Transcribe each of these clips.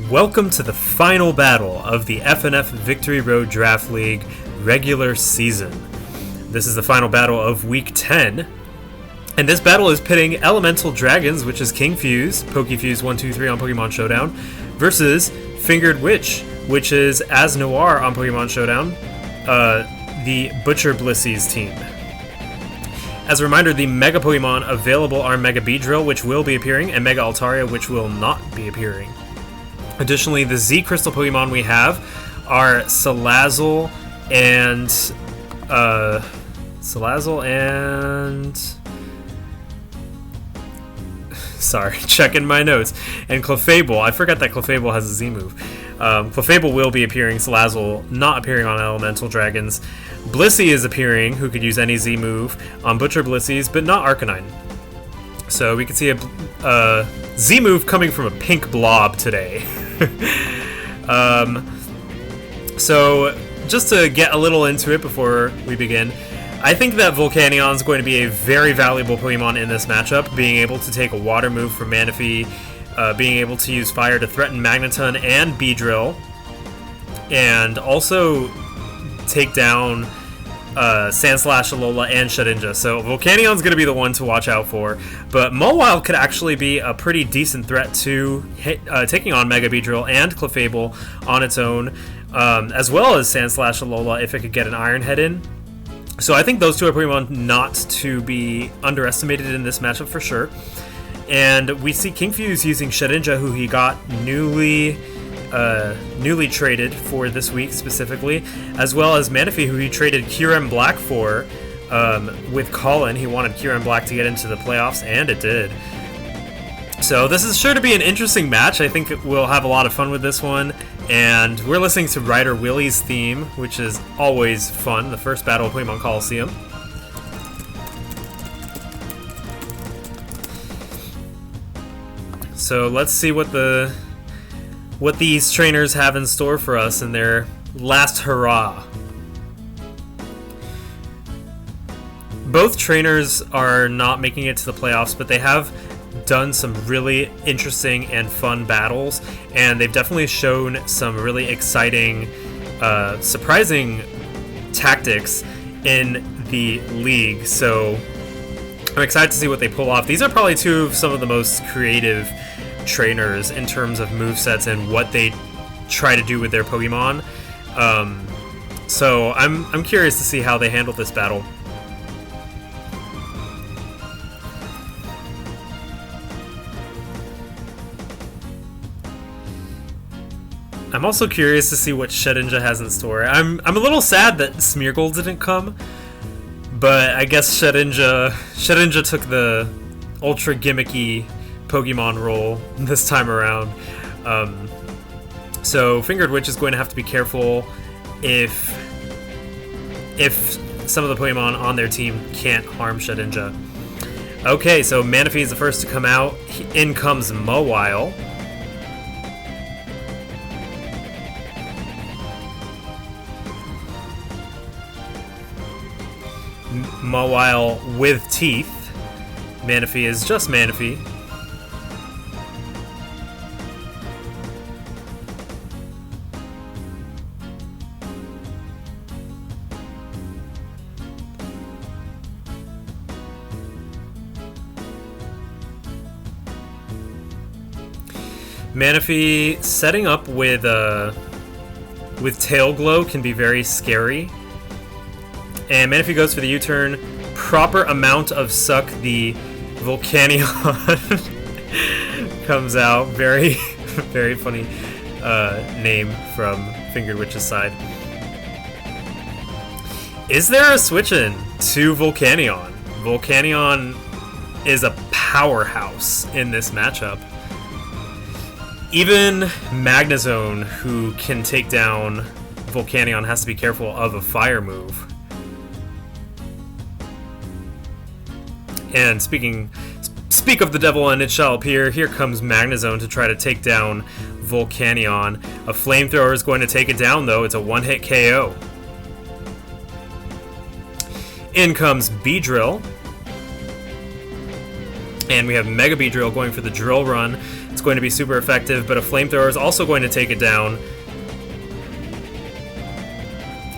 Welcome to the final battle of the FnF Victory Road Draft League regular season. This is the final battle of Week 10, and this battle is pitting Elemental Dragons, which is King Fuse, PokeFuse 123 on Pokemon Showdown, versus Fingered Witch, which is As Noir on Pokemon Showdown, the Butcher Blisseys team. As a reminder, the Mega Pokemon available are Mega Beedrill, which will be appearing, and Mega Altaria, which will not be appearing. Additionally, the Z Crystal Pokemon we have are Salazzle and sorry, checking my notes. And Clefable. I forgot that Clefable has a Z move. Clefable will be appearing, Salazzle not appearing on Elemental Dragons. Blissey is appearing, who could use any Z move, on Butcher Blisseys, but not Arcanine. So we can see a Z move coming from a pink blob today. So just to get a little into it before we begin, I think that Volcanion is going to be a very valuable Pokemon in this matchup, being able to take a water move from Manaphy, being able to use fire to threaten Magneton and Beedrill, and also take down Sandslash, Alola, and Shedinja. So Volcanion's going to be the one to watch out for, but Mawile could actually be a pretty decent threat to taking on Mega Beedrill and Clefable on its own, as well as Sandslash, Alola if it could get an Iron Head in. So I think those two are Pokemon not to be underestimated in this matchup for sure. And we see King Fuse using Shedinja, who he got newly traded for this week specifically, as well as Manaphy, who he traded Kyurem Black for with Colin. He wanted Kyurem Black to get into the playoffs, and it did. So this is sure to be an interesting match. I think we'll have a lot of fun with this one, and we're listening to Ryder Willie's theme, which is always fun, the first battle of Pokemon Coliseum. So let's see what these trainers have in store for us in their last hurrah. Both trainers are not making it to the playoffs, but they have done some really interesting and fun battles, and they've definitely shown some really exciting, surprising tactics in the league. So I'm excited to see what they pull off. These are probably two of some of the most creative trainers in terms of movesets and what they try to do with their Pokemon. So I'm curious to see how they handle this battle. I'm also curious to see what Shedinja has in store. I'm a little sad that Smeargle didn't come, but I guess Shedinja took the ultra gimmicky Pokemon role this time around. So Fingered Witch is going to have to be careful if some of the Pokemon on their team can't harm Shedinja. Okay, so Manaphy is the first to come out. In comes Mawile. Mawile with teeth. Manaphy is just Manaphy. Manaphy setting up with Tail Glow can be very scary. And Manaphy goes for the U-turn. Proper amount of suck. The Volcanion comes out. Very, very funny name from Fingered Witch's side. Is there a switch-in to Volcanion? Volcanion is a powerhouse in this matchup. Even Magnezone, who can take down Volcanion, has to be careful of a fire move. And speak of the devil and it shall appear, here comes Magnezone to try to take down Volcanion. A flamethrower is going to take it down, though. It's a one-hit KO. In comes Beedrill. And we have Mega Beedrill going for the Drill Run It's going to be super effective, but a flamethrower is also going to take it down.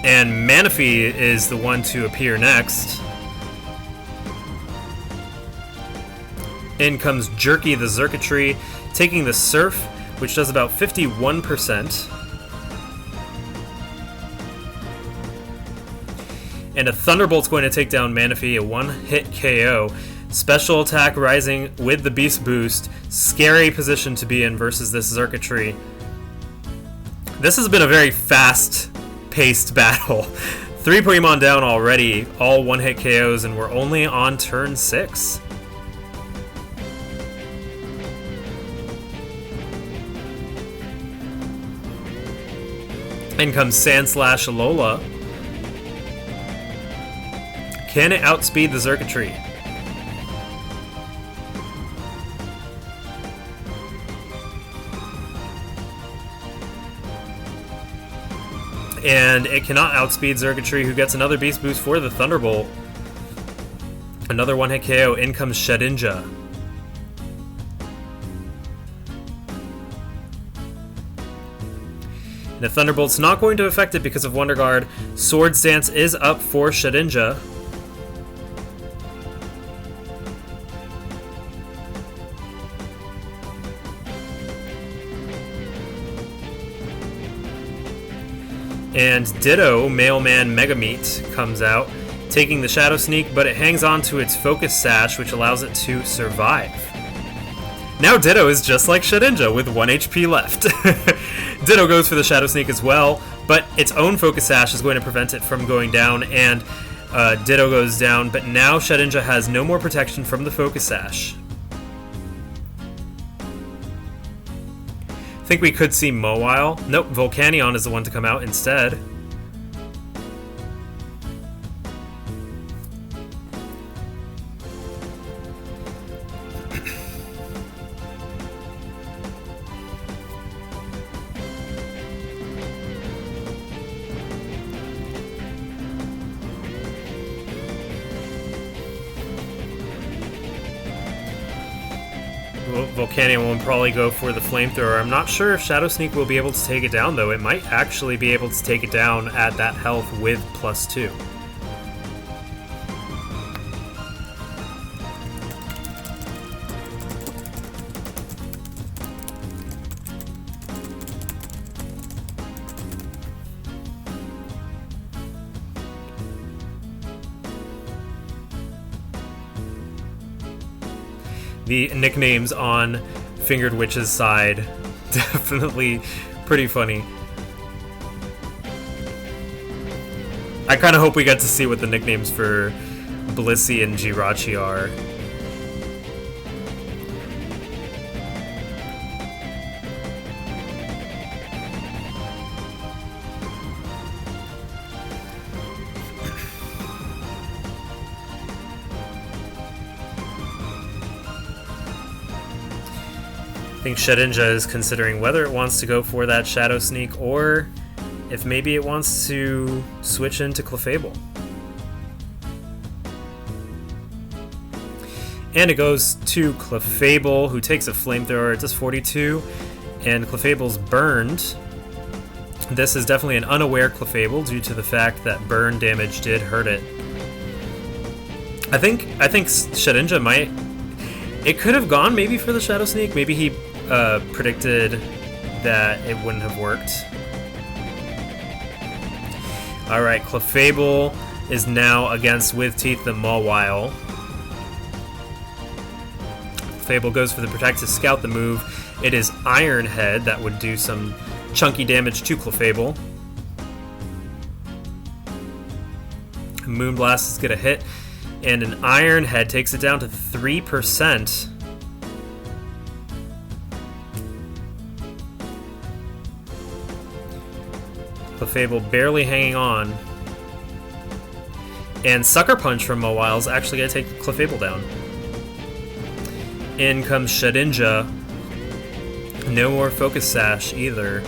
And Manaphy is the one to appear next. In comes Jerky the Circuitry, taking the Surf, which does about 51%. And a Thunderbolt's going to take down Manaphy, a one-hit KO. Special attack rising with the Beast Boost. Scary position to be in versus this Circuitry. This has been a very fast-paced battle. 3 Pokemon down already, all one-hit KOs, and we're only on turn 6. In comes Sandslash Alola. Can it outspeed the Circuitry? And it cannot outspeed Circuitry, who gets another Beast Boost for the Thunderbolt. Another one-hit KO. In comes Shedinja. And the Thunderbolt's not going to affect it because of Wonder Guard. Swords Dance is up for Shedinja. And Ditto, Mailman Megameat, comes out, taking the Shadow Sneak, but it hangs on to its Focus Sash, which allows it to survive. Now Ditto is just like Shedinja, with 1 HP left. Ditto goes for the Shadow Sneak as well, but its own Focus Sash is going to prevent it from going down, and Ditto goes down, but now Shedinja has no more protection from the Focus Sash. I think we could see Mawile. Nope, Volcanion is the one to come out instead. Volcanion will probably go for the Flamethrower. I'm not sure if Shadow Sneak will be able to take it down, though. It might actually be able to take it down at that health with +2. The nicknames on Fingered Witch's side, definitely pretty funny. I kind of hope we get to see what the nicknames for Blissey and Jirachi are. I think Shedinja is considering whether it wants to go for that Shadow Sneak or if maybe it wants to switch into Clefable. And it goes to Clefable, who takes a Flamethrower. It does 42, and Clefable's burned. This is definitely an unaware Clefable due to the fact that burn damage did hurt it. I think Shedinja might... It could have gone maybe for the Shadow Sneak. Maybe he predicted that it wouldn't have worked. Alright, Clefable is now against With Teeth the Mawile. Clefable goes for the Protect to scout the move. It is Iron Head that would do some chunky damage to Clefable. Moonblast is going to hit, and an Iron Head takes it down to 3%. Clefable barely hanging on. And Sucker Punch from Mawile is actually going to take Clefable down. In comes Shedinja. No more Focus Sash either.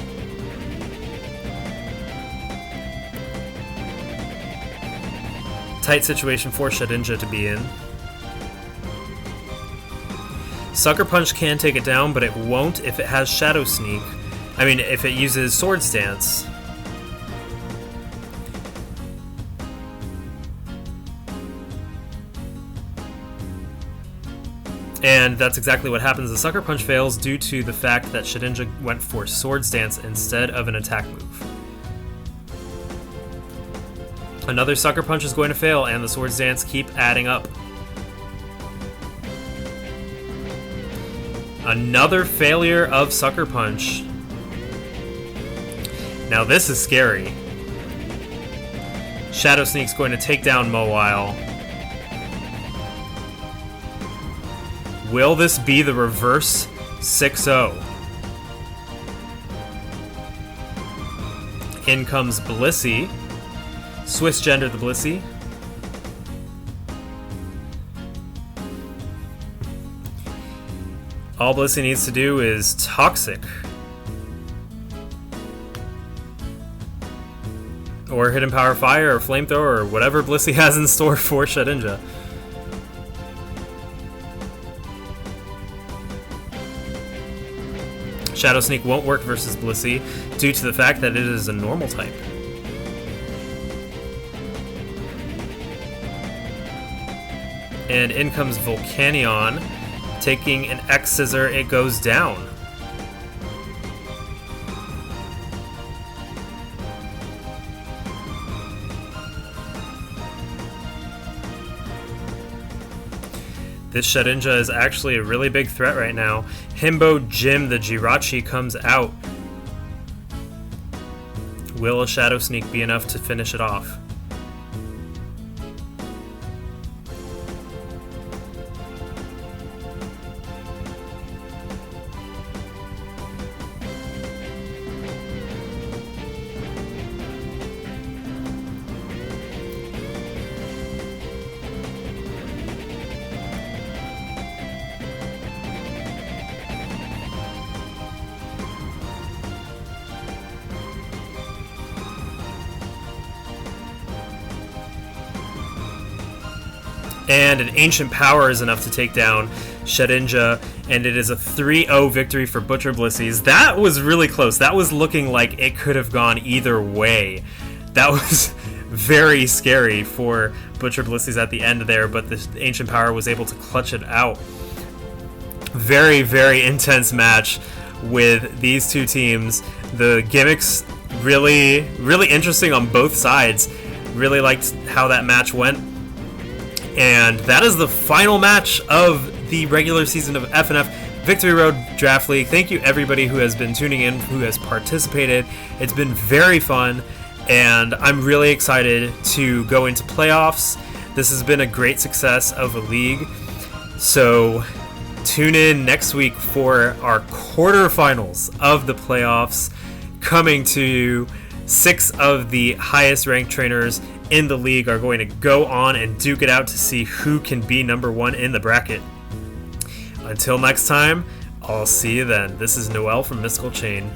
Tight situation for Shedinja to be in. Sucker Punch can take it down, but it won't if it has Shadow Sneak. I mean, if it uses Swords Dance. And that's exactly what happens. The Sucker Punch fails due to the fact that Shedinja went for Swords Dance instead of an attack move. Another Sucker Punch is going to fail, and the Swords Dance keep adding up. Another failure of Sucker Punch. Now this is scary. Shadow Sneak's going to take down Mawile. Will this be the reverse 6-0? In comes Blissey. Swiss gender the Blissey. All Blissey needs to do is Toxic. Or Hidden Power Fire or Flamethrower or whatever Blissey has in store for Shedinja. Shadow Sneak won't work versus Blissey due to the fact that it is a normal type. And in comes Volcanion. Taking an X Scissor, it goes down. This Shedinja is actually a really big threat right now. Himbo Jim the Jirachi comes out. Will a Shadow Sneak be enough to finish it off? And an Ancient Power is enough to take down Shedinja, and it is a 3-0 victory for Butcher Blisseys. That was really close. That was looking like it could have gone either way. That was very scary for Butcher Blisseys at the end there, but the Ancient Power was able to clutch it out. Very, very intense match with these two teams. The gimmicks really, really interesting on both sides. Really liked how that match went. And that is the final match of the regular season of FnF Victory Road Draft League. Thank you everybody who has been tuning in, who has participated. It's been very fun, and I'm really excited to go into playoffs. This has been a great success of a league. So tune in next week for our quarterfinals of the playoffs, coming to 6 of the highest ranked trainers in the league are going to go on and duke it out to see who can be number 1 in the bracket. Until next time, I'll see you then. This is Noel from Mystical Chain.